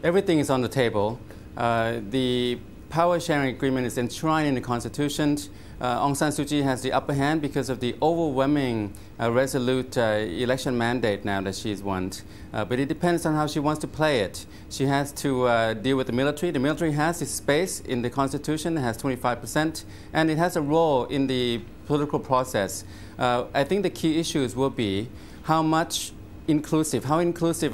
Everything is on the table. The power sharing agreement is enshrined in the Constitution. Aung San Suu Kyi has the upper hand because of the overwhelming, resolute election mandate now that she's won. But it depends on how she wants to play it. She has to deal with the military. The military has its space in the Constitution. It has 25%, and it has a role in the political process. I think the key issues will be how inclusive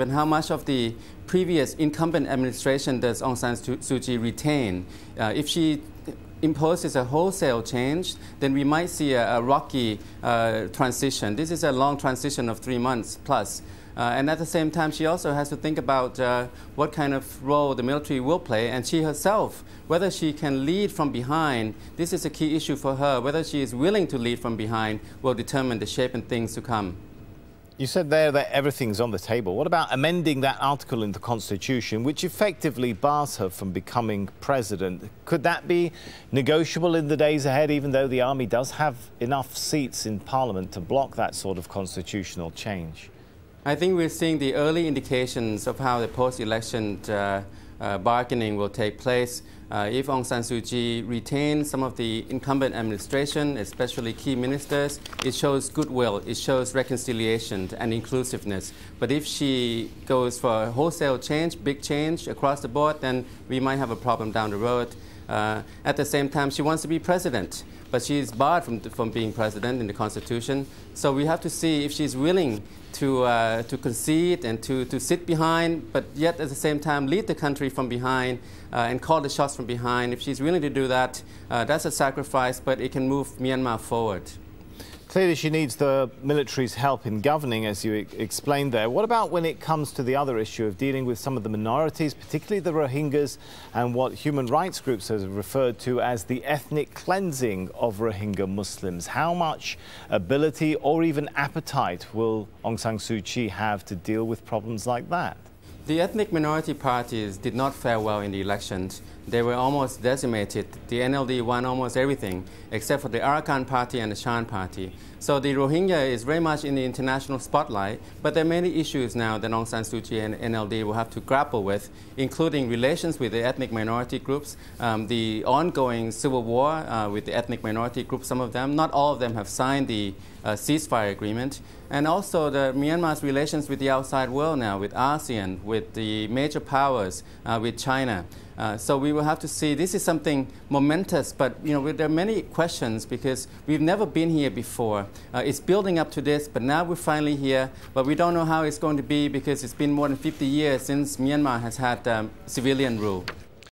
and how much of the previous incumbent administration does Aung San Suu Kyi retain. If she imposes a wholesale change, then we might see a rocky transition. This is a long transition of 3 months plus. And at the same time, she also has to think about what kind of role the military will play, and she herself, whether she can lead from behind. This is a key issue for her. Whether she is willing to lead from behind will determine the shape and things to come. You said there that everything's on the table. What about amending that article in the Constitution, which effectively bars her from becoming president? Could that be negotiable in the days ahead, even though the army does have enough seats in Parliament to block that sort of constitutional change? I think we're seeing the early indications of how the post-election bargaining will take place. If Aung San Suu Kyi retains some of the incumbent administration, especially key ministers, it shows goodwill, it shows reconciliation and inclusiveness. But if she goes for a wholesale change, big change across the board, then we might have a problem down the road. At the same time, she wants to be president, but she is barred from being president in the Constitution. So we have to see if she's willing to concede and to sit behind, but yet at the same time lead the country from behind and call the shots from behind. If she's willing to do that, that's a sacrifice, but it can move Myanmar forward. Clearly she needs the military's help in governing, as you explained there. What about when it comes to the other issue of dealing with some of the minorities, particularly the Rohingyas, and what human rights groups have referred to as the ethnic cleansing of Rohingya Muslims? How much ability or even appetite will Aung San Suu Kyi have to deal with problems like that? The ethnic minority parties did not fare well in the elections. They were almost decimated. The NLD won almost everything, except for the Arakan Party and the Shan Party. So the Rohingya is very much in the international spotlight, but there are many issues now that Aung San Suu Kyi and NLD will have to grapple with, including relations with the ethnic minority groups, the ongoing civil war with the ethnic minority groups, some of them. Not all of them have signed the ceasefire agreement, and also Myanmar's relations with the outside world now, with ASEAN, with the major powers, with China. So we will have to see. This is something momentous, but there are many questions because we've never been here before. It's building up to this, but now we're finally here. But we don't know how it's going to be because it's been more than 50 years since Myanmar has had civilian rule.